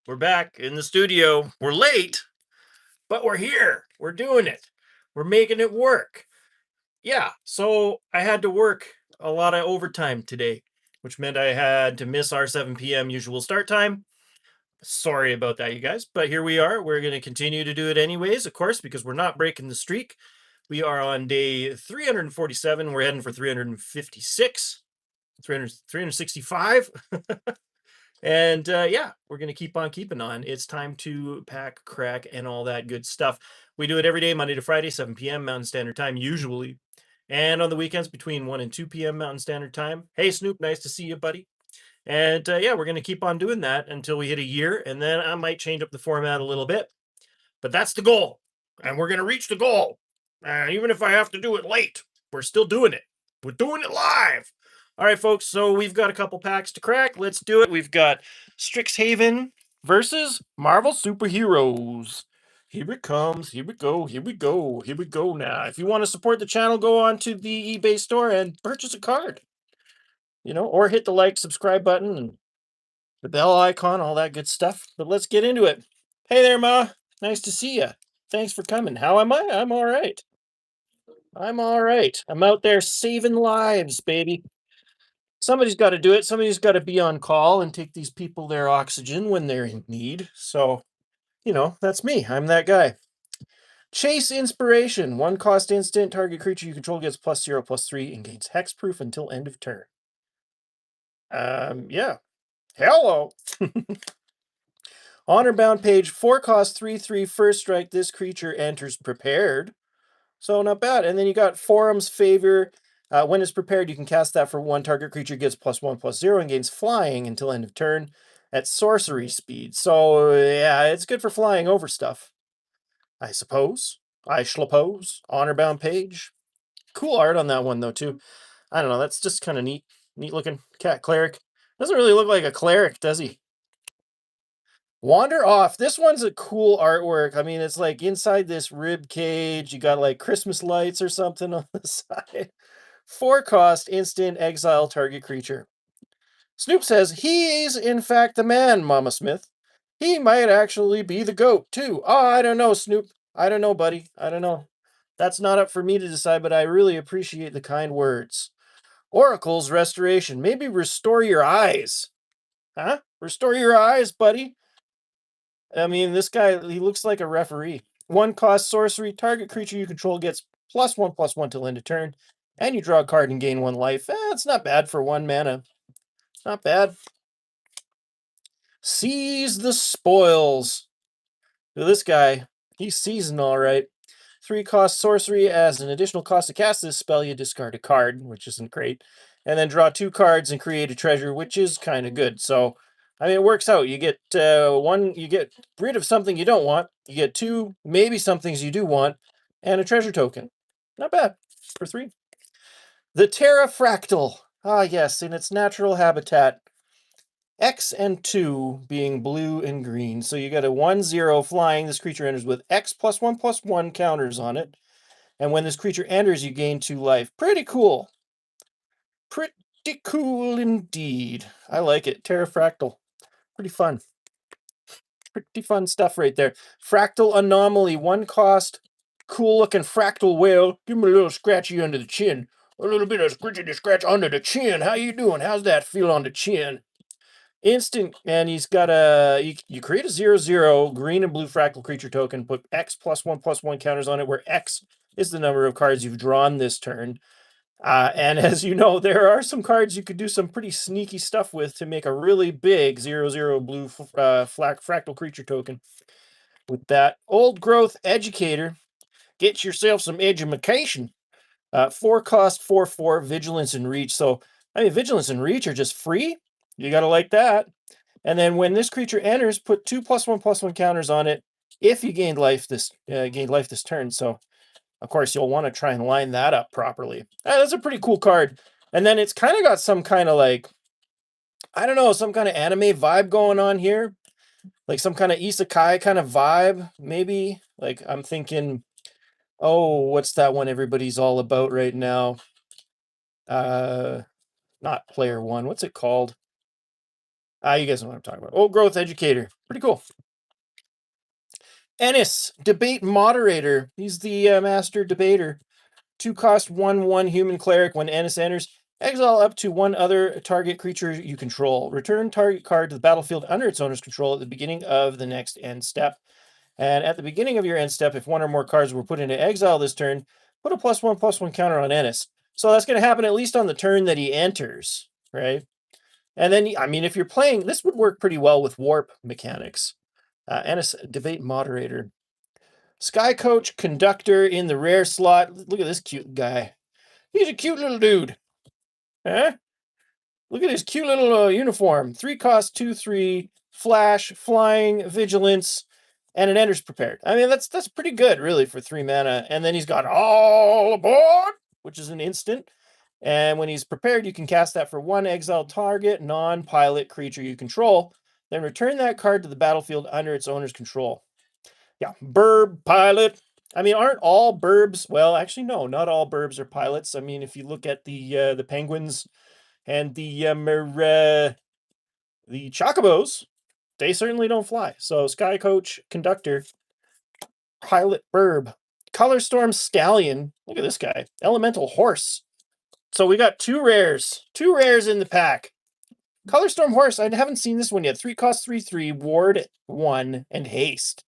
We're back in the studio. We're late, but we're here. We're doing it. We're making it work. Yeah, so I had to work a lot of overtime today, which meant I had to miss our 7 p.m. usual start time. Sorry about that, you guys, but here we are. We're going to continue to do it anyways, of course, because we're not breaking the streak. We are on day 347. We're heading for 356, 300, 365. And yeah, we're going to keep on keeping on. It's time to pack, crack, and all that good stuff. We do it every day, Monday to Friday, 7 p.m. Mountain Standard Time, usually. And on the weekends between 1 and 2 p.m. Mountain Standard Time. Hey, Snoop, nice to see you, buddy. And yeah, we're going to keep on doing that until we hit a year. And then I might change up the format a little bit. But that's the goal. And we're going to reach the goal. Even if I have to do it late, we're still doing it. We're doing it live. All right, folks. So we've got a couple packs to crack. Let's do it. We've got Strixhaven versus Marvel Superheroes. Here it comes. Here we go. Here we go. Here we go now. If you want to support the channel, go on to the eBay store and purchase a card. Or hit the like, subscribe button, and the bell icon, all that good stuff. But let's get into it. Hey there, Ma. Nice to see you. Thanks for coming. How am I? I'm all right. I'm all right. I'm out there saving lives, baby. Somebody's got to do it. Somebody's got to be on call and take these people their oxygen when they're in need. So, that's me. I'm that guy. Chase Inspiration. One cost instant. Target creature you control gets +0/+3 and gains hexproof until end of turn. Yeah. Hello. Honor bound page, 4 cost 3/3 first strike. This creature enters prepared. So not bad. And then you got Forum's Favor. When it's prepared, you can cast that for one target creature, gets +1/+0 and gains flying until end of turn at sorcery speed. So yeah, it's good for flying over stuff, I suppose. I suppose. Honor bound page. Cool art on that one though too. I don't know. That's just kind of neat. Neat looking cat cleric. Doesn't really look like a cleric, does he? Wander Off. This one's a cool artwork. I mean, it's like inside this rib cage. You got like Christmas lights or something on the side. 4 cost instant exile target creature. Snoop says he's in fact the man, Mama Smith. He might actually be the goat too. Oh, I don't know, Snoop. I don't know, buddy. I don't know. That's not up for me to decide, but I really appreciate the kind words. Oracle's Restoration. Maybe restore your eyes. Huh? Restore your eyes, buddy. I mean, this guy, he looks like a referee. 1 cost sorcery. Target creature you control gets +1/+1 till end of turn. And you draw a card and gain 1 life. It's not bad for 1 mana. Not bad. Seize the spoils. So this guy, he's seasoned all right. 3 cost sorcery. As an additional cost to cast this spell, you discard a card, which isn't great. And then draw 2 cards and create a treasure, which is kind of good. So, I mean, it works out. You get 1, you get rid of something you don't want. You get 2, maybe some things you do want, and a treasure token. Not bad for 3. The Terrafractal. Ah, yes, in its natural habitat. X and 2 being blue and green. So you got a 1/0 flying. This creature enters with X +1/+1 counters on it. And when this creature enters, you gain 2 life. Pretty cool. Pretty cool indeed. I like it. Terrafractal. Pretty fun. Pretty fun stuff right there. Fractal Anomaly. 1 cost. Cool looking fractal whale. Give me a little scratchy under the chin. A little bit of scratchy scratch under the chin. How you doing? How's that feel on the chin? Instant, and he's got you create a 0/0 green and blue fractal creature token, put X +1/+1 counters on it, where X is the number of cards you've drawn this turn. And as you know, there are some cards you could do some pretty sneaky stuff with to make a really big 0/0 blue fractal creature token. With that Old Growth Educator, get yourself some education. 4 cost 4/4 vigilance and reach. So I mean, vigilance and reach are just free. You gotta like that. And then when this creature enters, put 2 +1/+1 counters on it if you gained life this turn. So of course you'll want to try and line that up properly. That's a pretty cool card. And then it's kind of got some kind of like, I don't know, some kind of anime vibe going on here. Like some kind of isekai kind of vibe, maybe. Like I'm thinking, oh, what's that one everybody's all about right now? Uh Not Player One. What's it called? You guys know what I'm talking about. Old growth educator. Pretty cool. Ennis, debate moderator. He's the master debater. 2 cost 1/1 human cleric. When Ennis enters, exile up to one other target creature you control. Return target card to the battlefield under its owner's control at the beginning of the next end step. And at the beginning of your end step, if one or more cards were put into exile this turn, put a +1/+1 counter on Ennis. So that's going to happen at least on the turn that he enters, right? And then, I mean, if you're playing, this would work pretty well with warp mechanics. Ennis, debate moderator. Sky Coach Conductor in the rare slot. Look at this cute guy. He's a cute little dude. Huh? Look at his cute little uniform. 3 cost, 2/3, flash, flying, vigilance, and an enter's prepared. I mean, that's pretty good, really, for 3 mana. And then he's got all aboard, which is an instant. And when he's prepared, you can cast that for 1 exiled target, non-pilot creature you control. Then return that card to the battlefield under its owner's control. Yeah, burb pilot. I mean, aren't all burbs? Well, actually, no, not all burbs are pilots. I mean, if you look at the penguins and the chocobos, they certainly don't fly. So, Sky Coach Conductor, pilot burb, Color Storm Stallion. Look at this guy, Elemental Horse. So we got 2 rares in the pack. Color Storm Horse. I haven't seen this one yet. 3 cost, 3/3, ward 1, and haste.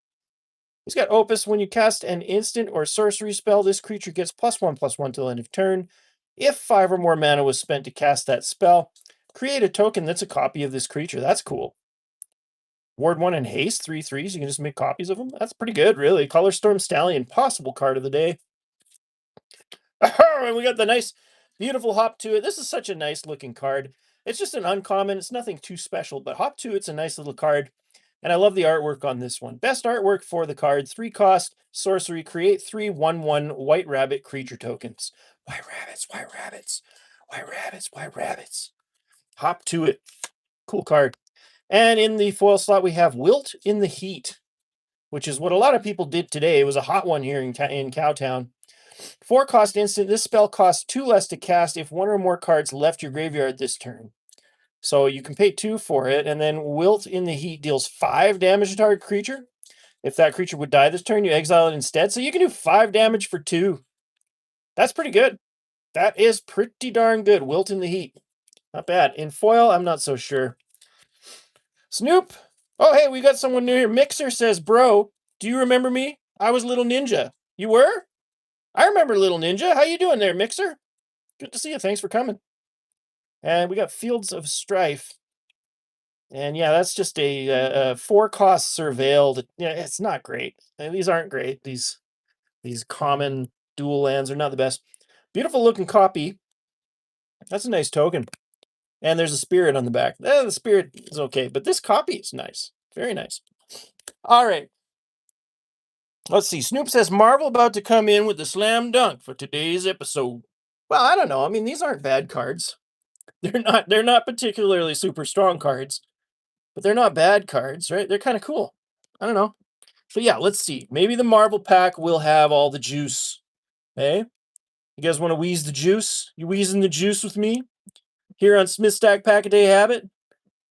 He's got Opus. When you cast an instant or sorcery spell, this creature gets +1/+1 till end of turn. If 5 or more mana was spent to cast that spell, create a token that's a copy of this creature. That's cool. Ward 1 and haste, 3/3s. You can just make copies of them. That's pretty good, really. Color Storm Stallion, possible card of the day. And we got the nice, beautiful Hop to It. This is such a nice looking card. It's just an uncommon. It's nothing too special, but Hop to It's a nice little card. And I love the artwork on this one. Best artwork for the card. 3 cost, sorcery, create 3 1/1 white rabbit creature tokens. White rabbits, white rabbits, white rabbits, white rabbits. Hop to It. Cool card. And in the foil slot, we have Wilt in the Heat, which is what a lot of people did today. It was a hot one here in Cowtown. 4 cost instant. This spell costs 2 less to cast if 1 or more cards left your graveyard this turn. So you can pay 2 for it, and then Wilt in the Heat deals 5 damage to target creature. If that creature would die this turn, you exile it instead. So you can do 5 damage for 2. That's pretty good. That is pretty darn good. Wilt in the Heat. Not bad. In foil, I'm not so sure. Snoop. Oh, hey, we got someone new here. Mixer says, bro, do you remember me? I was Little Ninja. You were? I remember Little Ninja. How you doing there, Mixer? Good to see you. Thanks for coming. And we got Fields of Strife. And yeah, that's just a 4 cost surveilled. Yeah, it's not great. These aren't great. These common dual lands are not the best. Beautiful looking copy. That's a nice token. And there's a spirit on the back. The spirit is okay, but this copy is nice. Very nice. All right. Let's see. Snoop says Marvel about to come in with the slam dunk for today's episode. Well, I don't know. I mean, these aren't bad cards. They're not particularly super strong cards, but they're not bad cards, right? They're kind of cool. I don't know. So yeah, let's see. Maybe the Marvel pack will have all the juice. Hey, you guys want to wheeze the juice? You wheezing the juice with me here on Smith Stack Pack a Day Habit?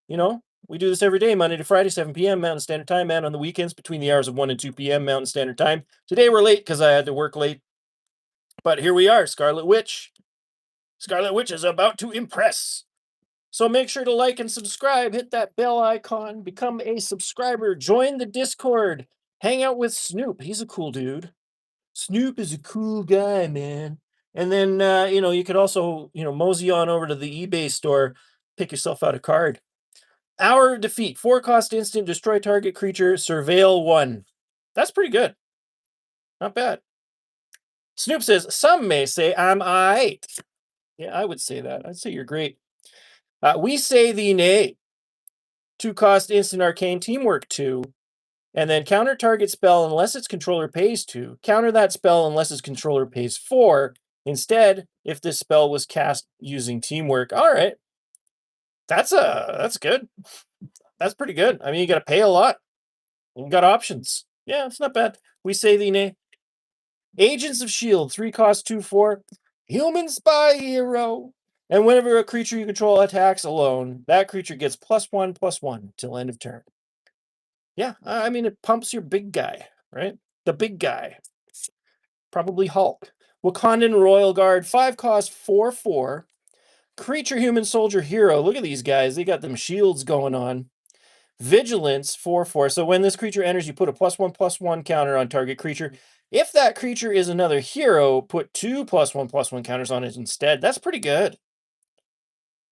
You know, we do this every day, Monday to Friday, 7 p.m. Mountain Standard Time, and on the weekends between the hours of 1 and 2 p.m. Mountain Standard Time. Today we're late because I had to work late, but here we are, Scarlet Witch. Scarlet Witch is about to impress. So make sure to like and subscribe, hit that bell icon, become a subscriber, join the Discord, hang out with Snoop. He's a cool dude. Snoop is a cool guy, man. And then, you could also, mosey on over to the eBay store, pick yourself out a card. Hour of Defeat, 4 cost instant, destroy target creature, surveil 1. That's pretty good. Not bad. Snoop says, some may say I'm aight. Yeah, I would say that. I'd say you're great. We say thee nay. 2 cost instant arcane teamwork 2. And then counter target spell unless its controller pays 2. Counter that spell unless its controller pays 4. Instead, if this spell was cast using teamwork. All right. That's good. That's pretty good. I mean, you got to pay a lot. You got options. Yeah, it's not bad. We say thee nay. Agents of S.H.I.E.L.D. 3 cost 2/4. Human spy hero. And whenever a creature you control attacks alone, that creature gets +1/+1 till end of turn. Yeah, I mean, it pumps your big guy, right? The big guy. Probably Hulk. Wakandan Royal Guard, 5 cost, 4/4. Creature, human, soldier, hero. Look at these guys. They got them shields going on. Vigilance, 4/4. So when this creature enters, you put a +1/+1 counter on target creature. If that creature is another hero, put 2 +1/+1 counters on it instead. That's pretty good.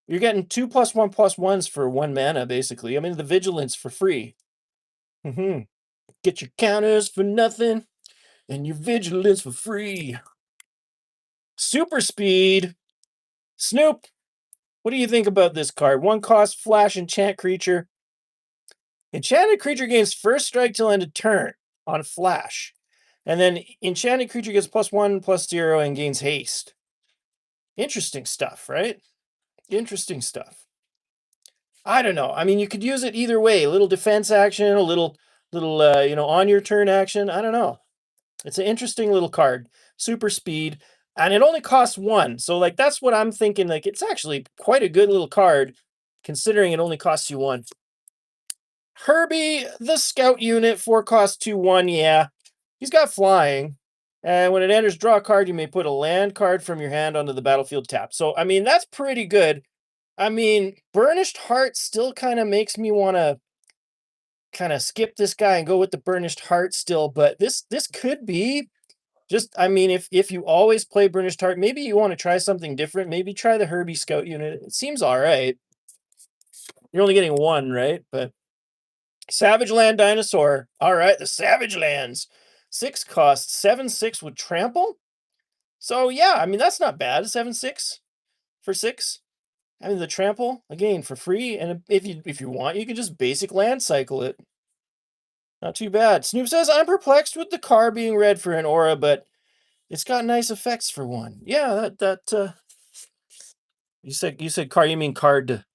You're getting 2 +1/+1s for 1 mana, basically. I mean, the vigilance for free. Get your counters for nothing, and your vigilance for free. Super speed. Snoop, what do you think about this card? 1 cost, flash, enchant creature. Enchanted creature gains first strike till end of turn on flash. And then enchanted creature gets +1/+0 and gains haste. Interesting stuff, right? Interesting stuff. I don't know. I mean, you could use it either way. A little defense action, a little on your turn action. I don't know. It's an interesting little card. Super speed. And it only costs 1. So like that's what I'm thinking. Like it's actually quite a good little card, considering it only costs you 1. Herbie, the scout unit, 4 cost 2/1. Yeah. He's got flying. And when it enters, draw a card. You may put a land card from your hand onto the battlefield tap. So I mean, that's pretty good. I mean, Burnished Heart still kind of makes me want to kind of skip this guy and go with the Burnished Heart still, but this could be just, I mean, if you always play Burnished Heart, maybe you want to try something different. Maybe try the Herbie Scout unit. It seems all right. You're only getting 1, right? But Savage Land Dinosaur. All right, the Savage Lands. 6 costs, 7/6 with trample. So yeah, I mean that's not bad. 7/6 for 6. I mean the trample again for free, and if you want, you can just basic land cycle it. Not too bad. Snoop says I'm perplexed with the car being red for an aura, but it's got nice effects for one. Yeah, that you said car, you mean card,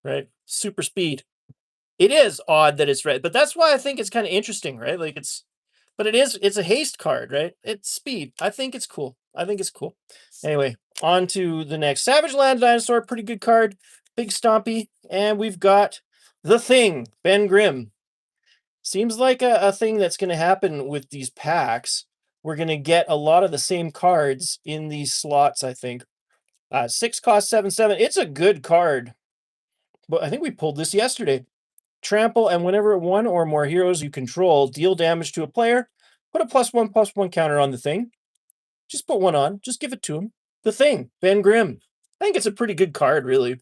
right? Super speed. It is odd that it's red, but that's why I think it's kind of interesting, right? Like but it's a haste card, right? It's speed. I think it's cool. I think it's cool. Anyway, on to the next Savage Land Dinosaur. Pretty good card. Big stompy. And we've got the Thing, Ben Grimm. Seems like a thing that's going to happen with these packs. We're going to get a lot of the same cards in these slots, I think. 6 cost, 7/7. It's a good card. But I think we pulled this yesterday. Trample, and whenever 1 or more heroes you control deal damage to a player, put a +1/+1 counter on the Thing. Just put 1 on. Just give it to him. The Thing, Ben Grimm. I think it's a pretty good card, really.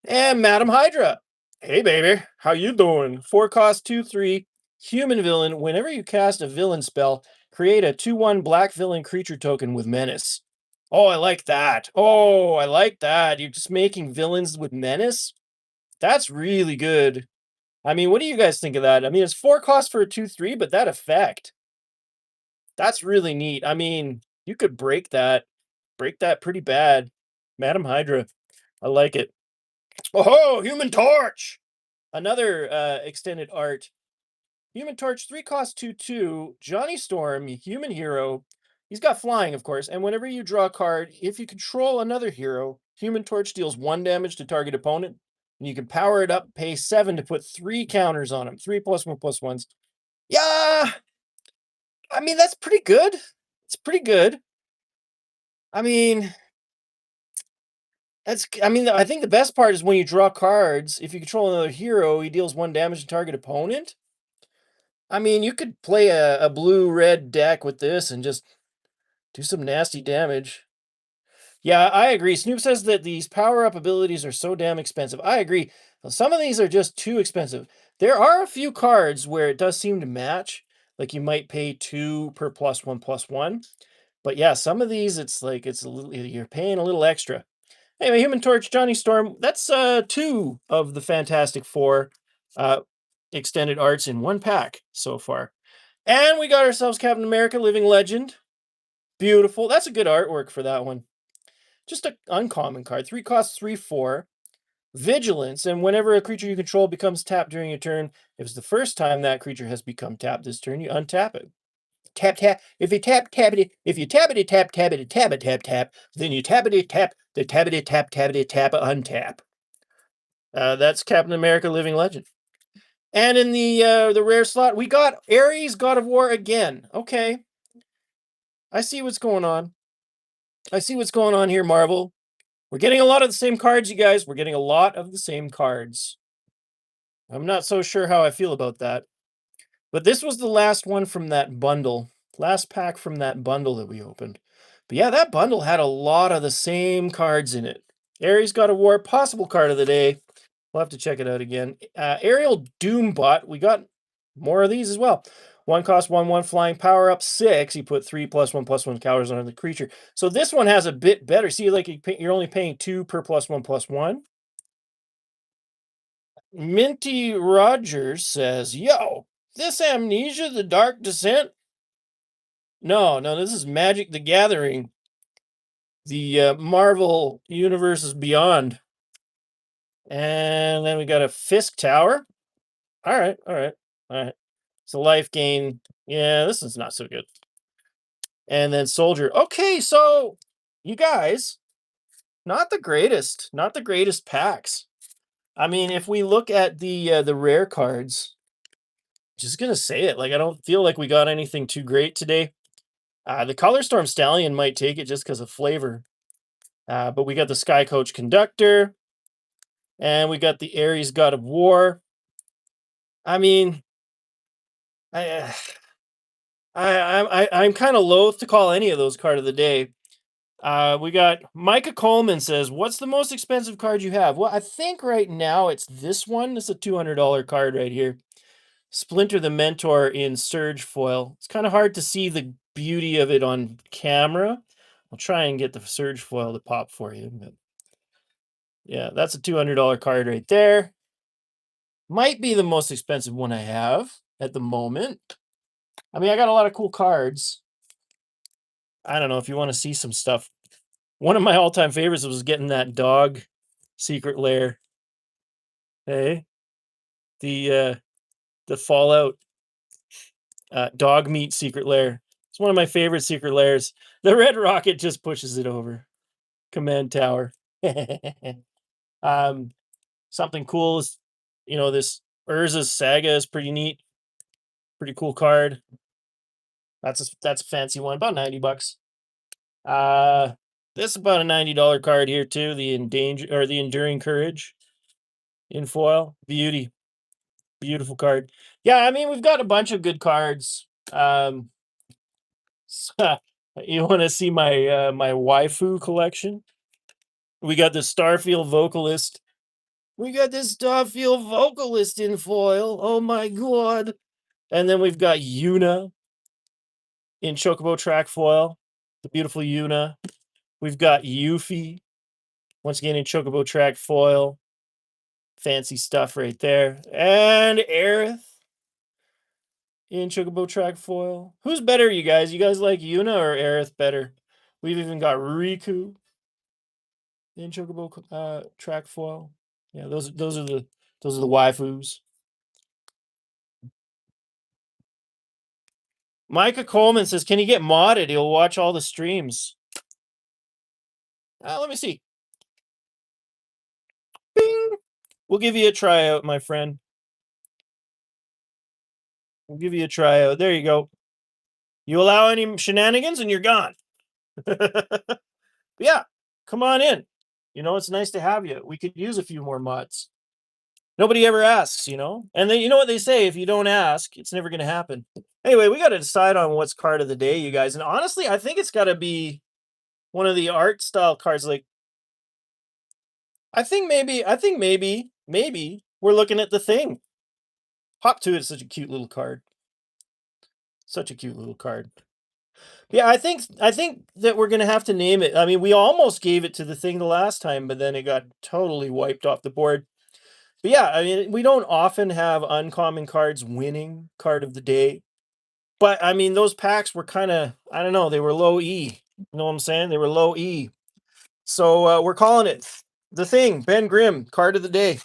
And Madam Hydra. Hey, baby. How you doing? 4 cost, 2/3. Human villain. Whenever you cast a villain spell, create a 2/1 black villain creature token with menace. Oh, I like that. Oh, I like that. You're just making villains with menace? That's really good. I mean, what do you guys think of that? I mean, it's 4 costs for a 2/3, but that effect, that's really neat. I mean, you could break that pretty bad. Madam Hydra. I like it. Oh, Human Torch! Another extended art. Human Torch, 3 cost 2/2. Johnny Storm, human hero. He's got flying, of course. And whenever you draw a card, if you control another hero, Human Torch deals 1 damage to target opponent. And you can power it up, pay 7 to put 3 counters on him. 3 +1/+1s. Yeah! I mean, that's pretty good. It's pretty good. I mean, I think the best part is when you draw cards, if you control another hero, he deals 1 damage to target opponent. I mean, you could play a blue-red deck with this and just do some nasty damage. Yeah, I agree. Snoop says that these power-up abilities are so damn expensive. I agree. Some of these are just too expensive. There are a few cards where it does seem to match. Like you might pay 2 per +1/+1. But yeah, some of these, it's like it's a little, you're paying a little extra. Anyway, Human Torch, Johnny Storm. That's 2 of the Fantastic Four uh, extended arts in 1 pack so far. And we got ourselves Captain America, Living Legend. Beautiful. That's a good artwork for that one. Just an uncommon card. 3 costs, 3/4. Vigilance, and whenever a creature you control becomes tapped during your turn, if it's the first time that creature has become tapped this turn, you untap it. tap tap, if you tap tappity, if you tappity tap tappity tap it tap tap, then you tappity tap the tappity tap tappity tap untap. That's Captain America Living Legend. And in the rare slot, we got Ares God of War again. Okay. I see what's going on. I see what's going on here, Marvel. We're getting a lot of the same cards, you guys. We're getting a lot of the same cards. I'm not so sure how I feel about that. But this was the last one from that bundle. Last pack from that bundle that we opened. But yeah, that bundle had a lot of the same cards in it. Ares God of War, possible card of the day. We'll have to check it out again. Aerial Doombot. We got more of these as well. 1 cost 1/1 flying power up 6. You put 3+1/+1 counters on the creature. So this one has a bit better. See, like you're only paying 2 per +1/+1. Minty Rogers says, "Yo, this Amnesia, the Dark Descent? No, this is Magic the Gathering. The Marvel Universe is Beyond." And then we got a Fisk Tower. All right. It's a life gain. Yeah, this is not so good. And then Soldier. Okay, so you guys, not the greatest packs. I mean, if we look at the rare cards, just gonna say it, like I don't feel like we got anything too great today. The Color Storm Stallion might take it just because of flavor. But we got the Sky Coach Conductor, and we got the Ares God of War. I mean, I I'm kind of loath to call any of those card of the day. We got Micah Coleman says, "What's the most expensive card you have?" Well, I think right now it's this one. It's a $200 card right here. Splinter the Mentor in Surge foil. It's kind of hard to see the beauty of it on camera. I'll try and get the Surge foil to pop for you. But yeah, that's a $200 card right there. Might be the most expensive one I have at the moment. I mean, I got a lot of cool cards. I don't know if you want to see some stuff. One of my all-time favorites was getting that dog secret lair. Hey, the Fallout dog meat secret lair. It's one of my favorite secret lairs. The red rocket just pushes it over. Command tower. um, Something cool is, this Urza's Saga is pretty neat. Pretty cool card. That's a fancy one, about $90. This is about a $90 card here too. The Enduring Courage in foil. Beautiful card. Yeah, I mean we've got a bunch of good cards. You want to see my waifu collection? We got the Starfield Vocalist. We got this Starfield Vocalist in foil. Oh my god! And then we've got Yuna in Chocobo Track foil. The beautiful Yuna. We've got Yuffie once again in Chocobo Track foil. Fancy stuff right there. And Aerith in Chocobo Track foil. Who's better, you guys? You guys like Yuna or Aerith better? We've even got Riku in Chocobo Track foil. Yeah, those are the waifus. Micah Coleman says, "Can you get modded? He'll watch all the streams." Let me see. Bing! We'll give you a tryout, my friend. We'll give you a tryout. There you go. You allow any shenanigans and you're gone. Yeah, come on in. It's nice to have you. We could use a few more mods. Nobody ever asks, And then you know what they say, if you don't ask, it's never going to happen. Anyway, we got to decide on what's card of the day, you guys. And honestly, I think it's got to be one of the art style cards. Like, I think maybe we're looking at the Thing. Hop to it is such a cute little card. Such a cute little card. Yeah, I think that we're gonna have to name it. I mean, we almost gave it to the Thing the last time, but then it got totally wiped off the board. But yeah, I mean, we don't often have uncommon cards winning card of the day. But I mean, those packs were kind of, I don't know, they were low E. You know what I'm saying? They were low E. So we're calling it the Thing, Ben Grimm, card of the day.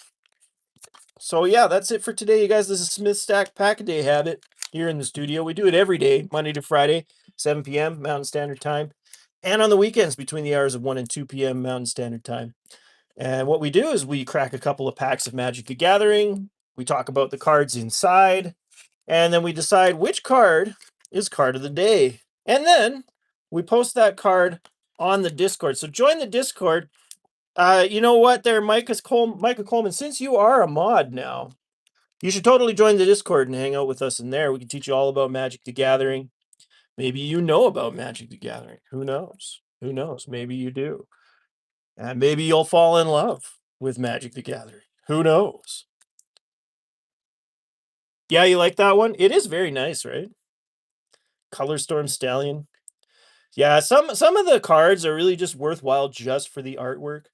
So yeah, that's it for today, you guys. This is Smith Stack Pack a Day Habit. here in the studio. We do it every day, Monday to Friday, 7 p.m. Mountain Standard Time, and on the weekends between the hours of 1 and 2 p.m. Mountain Standard Time. And what we do is we crack a couple of packs of Magic the Gathering. We talk about the cards inside, and then we decide which card is card of the day. And then we post that card on the Discord. So join the Discord. You know what there, Micah Coleman, since you are a mod now, you should totally join the Discord and hang out with us in there. We can teach you all about Magic the Gathering. Maybe you know about Magic the Gathering. Who knows? Who knows? Maybe you do. And maybe you'll fall in love with Magic the Gathering. Who knows? Yeah, you like that one? It is very nice, right? Color Storm Stallion. Yeah, some of the cards are really just worthwhile just for the artwork.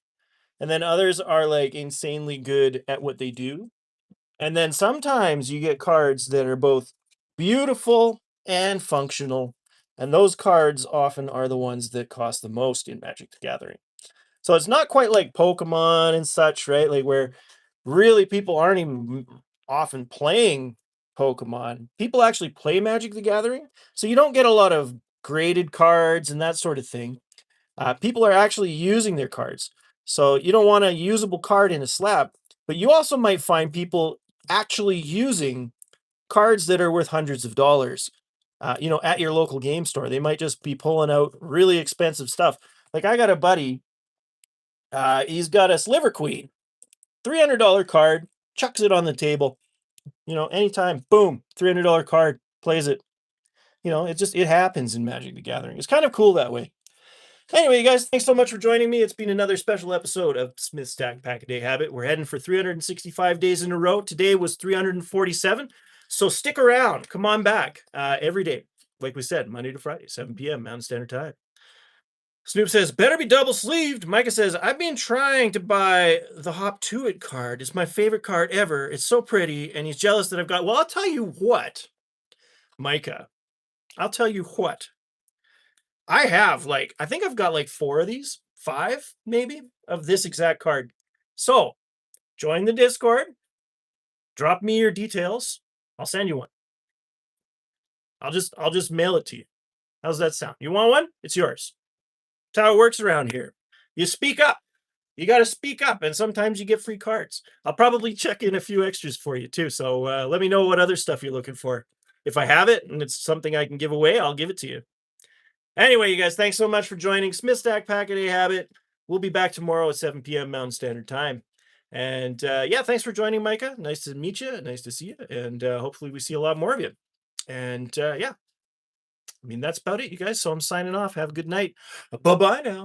And then others are like insanely good at what they do. And then sometimes you get cards that are both beautiful and functional. And those cards often are the ones that cost the most in Magic the Gathering. So it's not quite like Pokemon and such, right? Like where really people aren't even often playing Pokemon. People actually play Magic the Gathering. So you don't get a lot of graded cards and that sort of thing. People are actually using their cards. So you don't want a usable card in a slab, but you also might find people actually using cards that are worth hundreds of dollars. At your local game store, they might just be pulling out really expensive stuff. Like I got a buddy, he's got a Sliver Queen, $300 card, chucks it on the table. Anytime, boom, $300 card, plays it. It happens in Magic the Gathering. It's kind of cool that way. Anyway, you guys, thanks so much for joining me. It's been another special episode of Smith Stack Pack a Day Habit. We're heading for 365 days in a row. Today was 347. So stick around. Come on back every day. Like we said, Monday to Friday, 7 p.m. Mountain Standard Time. Snoop says, better be double sleeved. Micah says, I've been trying to buy the Hop To It card. It's my favorite card ever. It's so pretty. And he's jealous that I've got. Well, I'll tell you what, Micah. I'll tell you what. I have I think I've got 4 of these, 5 maybe, of this exact card. So join the Discord, drop me your details. I'll send you one. I'll just mail it to you. How's that sound? You want one? It's yours. That's how it works around here. You speak up. You got to speak up, and sometimes you get free cards. I'll probably check in a few extras for you too. So let me know what other stuff you're looking for. If I have it and it's something I can give away, I'll give it to you. Anyway, you guys, thanks so much for joining Smith Stack Pack a Day Habit. We'll be back tomorrow at 7 p.m. Mountain Standard Time. And thanks for joining, Micah. Nice to meet you. Nice to see you. And hopefully we see a lot more of you. And that's about it, you guys. So I'm signing off. Have a good night. Bye-bye now.